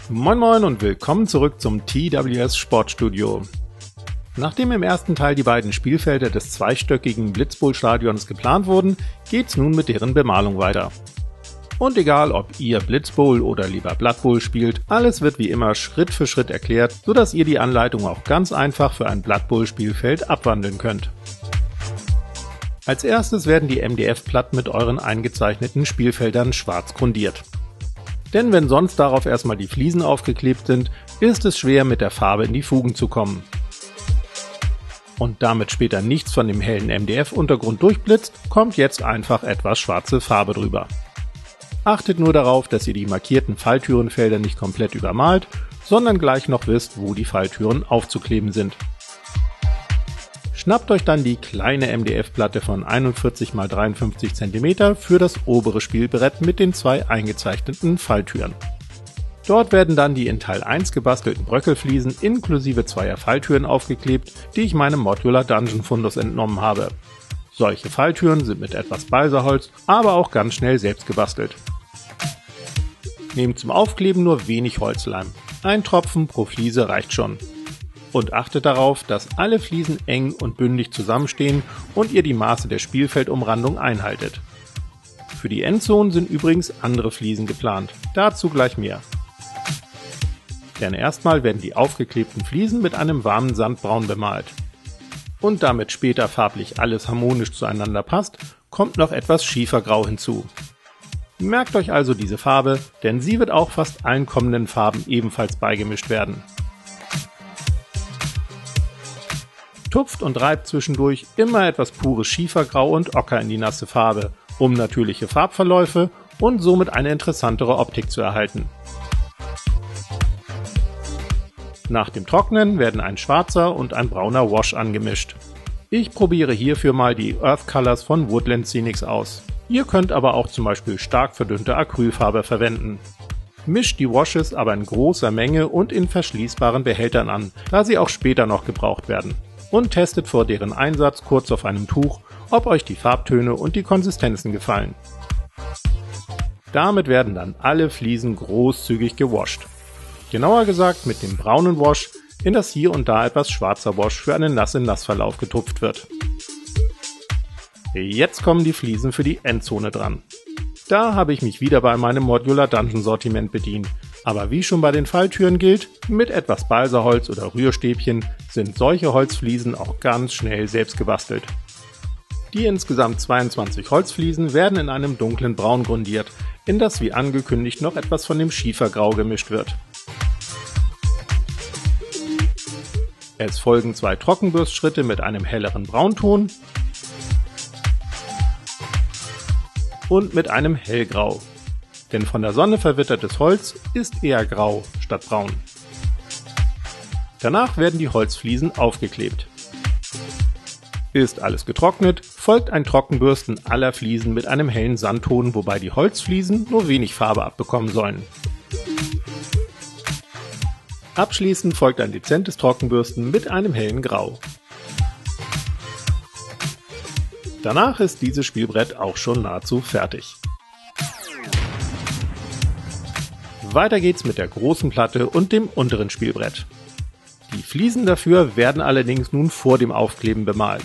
Moin Moin und willkommen zurück zum TWS Sportstudio. Nachdem im ersten Teil die beiden Spielfelder des zweistöckigen Blitzbowl-Stadions geplant wurden, geht's nun mit deren Bemalung weiter. Und egal ob ihr Blitzbowl oder lieber Blood Bowl spielt, alles wird wie immer Schritt für Schritt erklärt, sodass ihr die Anleitung auch ganz einfach für ein Blood Bowl Spielfeld abwandeln könnt. Als erstes werden die MDF-Platten mit euren eingezeichneten Spielfeldern schwarz grundiert. Denn wenn sonst darauf erstmal die Fliesen aufgeklebt sind, ist es schwer mit der Farbe in die Fugen zu kommen. Und damit später nichts von dem hellen MDF-Untergrund durchblitzt, kommt jetzt einfach etwas schwarze Farbe drüber. Achtet nur darauf, dass ihr die markierten Falltürenfelder nicht komplett übermalt, sondern gleich noch wisst, wo die Falltüren aufzukleben sind. Schnappt euch dann die kleine MDF-Platte von 41 x 53 cm für das obere Spielbrett mit den zwei eingezeichneten Falltüren. Dort werden dann die in Teil 1 gebastelten Bröckelfliesen inklusive zweier Falltüren aufgeklebt, die ich meinem Modular Dungeon Fundus entnommen habe. Solche Falltüren sind mit etwas Balsaholz, aber auch ganz schnell selbst gebastelt. Nehmt zum Aufkleben nur wenig Holzleim. Ein Tropfen pro Fliese reicht schon. Und achtet darauf, dass alle Fliesen eng und bündig zusammenstehen und ihr die Maße der Spielfeldumrandung einhaltet. Für die Endzonen sind übrigens andere Fliesen geplant, dazu gleich mehr. Denn erstmal werden die aufgeklebten Fliesen mit einem warmen Sandbraun bemalt. Und damit später farblich alles harmonisch zueinander passt, kommt noch etwas Schiefergrau hinzu. Merkt euch also diese Farbe, denn sie wird auch fast allen kommenden Farben ebenfalls beigemischt werden. Tupft und reibt zwischendurch immer etwas pures Schiefergrau und Ocker in die nasse Farbe, um natürliche Farbverläufe und somit eine interessantere Optik zu erhalten. Nach dem Trocknen werden ein schwarzer und ein brauner Wash angemischt. Ich probiere hierfür mal die Earth Colors von Woodland Scenics aus. Ihr könnt aber auch zum Beispiel stark verdünnte Acrylfarbe verwenden. Mischt die Washes aber in großer Menge und in verschließbaren Behältern an, da sie auch später noch gebraucht werden. Und testet vor deren Einsatz kurz auf einem Tuch, ob euch die Farbtöne und die Konsistenzen gefallen. Damit werden dann alle Fliesen großzügig gewascht. Genauer gesagt mit dem braunen Wash, in das hier und da etwas schwarzer Wash für einen Nass-in-Nass-Verlauf getupft wird. Jetzt kommen die Fliesen für die Endzone dran. Da habe ich mich wieder bei meinem Modular Dungeon Sortiment bedient. Aber wie schon bei den Falltüren gilt, mit etwas Balsaholz oder Rührstäbchen sind solche Holzfliesen auch ganz schnell selbst gebastelt. Die insgesamt 22 Holzfliesen werden in einem dunklen Braun grundiert, in das wie angekündigt noch etwas von dem Schiefergrau gemischt wird. Es folgen zwei Trockenbürstschritte mit einem helleren Braunton und mit einem Hellgrau. Denn von der Sonne verwittertes Holz ist eher grau statt braun. Danach werden die Holzfliesen aufgeklebt. Ist alles getrocknet, folgt ein Trockenbürsten aller Fliesen mit einem hellen Sandton, wobei die Holzfliesen nur wenig Farbe abbekommen sollen. Abschließend folgt ein dezentes Trockenbürsten mit einem hellen Grau. Danach ist dieses Spielbrett auch schon nahezu fertig. Weiter geht's mit der großen Platte und dem unteren Spielbrett. Die Fliesen dafür werden allerdings nun vor dem Aufkleben bemalt.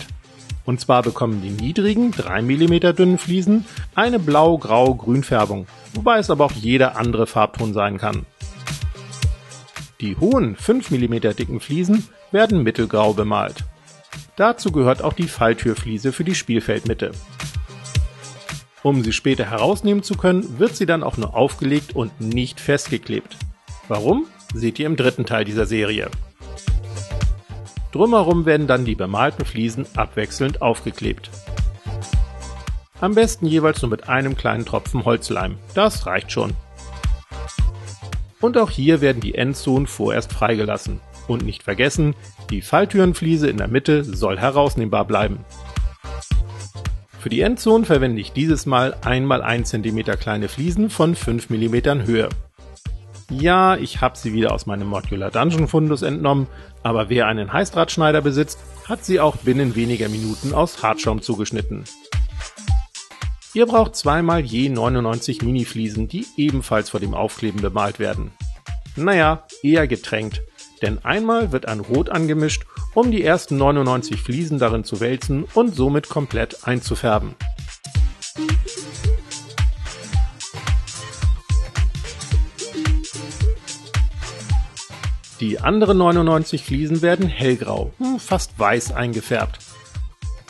Und zwar bekommen die niedrigen 3 mm dünnen Fliesen eine blau-grau-grün Färbung, wobei es aber auch jeder andere Farbton sein kann. Die hohen 5 mm dicken Fliesen werden mittelgrau bemalt. Dazu gehört auch die Falltürfliese für die Spielfeldmitte. Um sie später herausnehmen zu können, wird sie dann auch nur aufgelegt und nicht festgeklebt. Warum? Seht ihr im dritten Teil dieser Serie. Drumherum werden dann die bemalten Fliesen abwechselnd aufgeklebt. Am besten jeweils nur mit einem kleinen Tropfen Holzleim, das reicht schon. Und auch hier werden die Endzonen vorerst freigelassen. Und nicht vergessen, die Falltürenfliese in der Mitte soll herausnehmbar bleiben. Für die Endzonen verwende ich dieses Mal 1 x 1 cm kleine Fliesen von 5 mm Höhe. Ja, ich habe sie wieder aus meinem Modular Dungeon Fundus entnommen, aber wer einen Heißdrahtschneider besitzt, hat sie auch binnen weniger Minuten aus Hartschaum zugeschnitten. Ihr braucht zweimal je 99 Mini-Fliesen, die ebenfalls vor dem Aufkleben bemalt werden. Naja, eher getränkt, denn einmal wird ein Rot angemischt, um die ersten 99 Fliesen darin zu wälzen und somit komplett einzufärben. Die anderen 99 Fliesen werden hellgrau, fast weiß eingefärbt.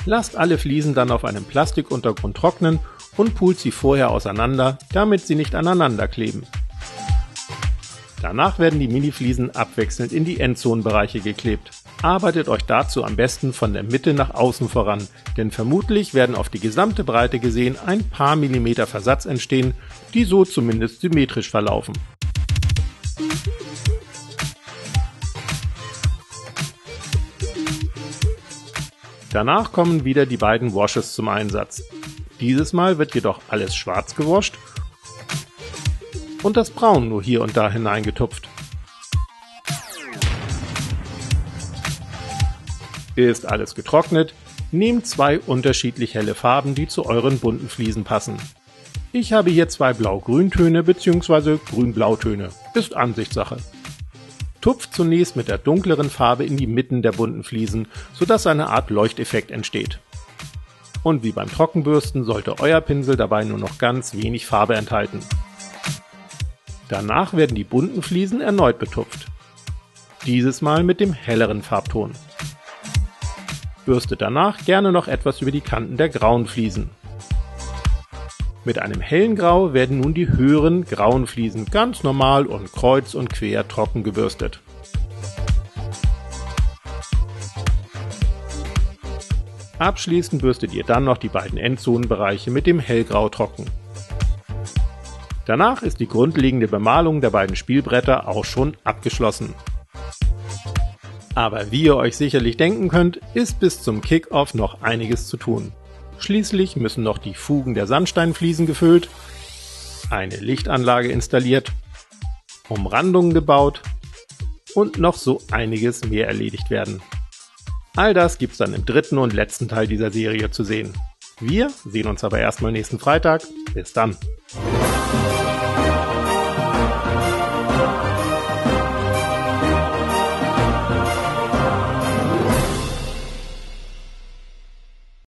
Lasst alle Fliesen dann auf einem Plastikuntergrund trocknen und pult sie vorher auseinander, damit sie nicht aneinander kleben. Danach werden die Mini-Fliesen abwechselnd in die Endzonenbereiche geklebt. Arbeitet euch dazu am besten von der Mitte nach außen voran, denn vermutlich werden auf die gesamte Breite gesehen ein paar Millimeter Versatz entstehen, die so zumindest symmetrisch verlaufen. Danach kommen wieder die beiden Washes zum Einsatz. Dieses Mal wird jedoch alles schwarz gewascht und das Braun nur hier und da hineingetupft. Ist alles getrocknet, nehmt 2 unterschiedlich helle Farben, die zu euren bunten Fliesen passen. Ich habe hier 2 Blau-Grün-Töne bzw. Grün-Blau-Töne, ist Ansichtssache. Tupft zunächst mit der dunkleren Farbe in die Mitten der bunten Fliesen, sodass eine Art Leuchteffekt entsteht. Und wie beim Trockenbürsten sollte euer Pinsel dabei nur noch ganz wenig Farbe enthalten. Danach werden die bunten Fliesen erneut betupft. Dieses Mal mit dem helleren Farbton. Bürstet danach gerne noch etwas über die Kanten der grauen Fliesen. Mit einem hellen Grau werden nun die höheren grauen Fliesen ganz normal und kreuz und quer trocken gebürstet. Abschließend bürstet ihr dann noch die beiden Endzonenbereiche mit dem hellgrau trocken. Danach ist die grundlegende Bemalung der beiden Spielbretter auch schon abgeschlossen. Aber wie ihr euch sicherlich denken könnt, ist bis zum Kick-Off noch einiges zu tun. Schließlich müssen noch die Fugen der Sandsteinfliesen gefüllt, eine Lichtanlage installiert, Umrandungen gebaut und noch so einiges mehr erledigt werden. All das gibt's dann im dritten und letzten Teil dieser Serie zu sehen. Wir sehen uns aber erstmal nächsten Freitag. Bis dann!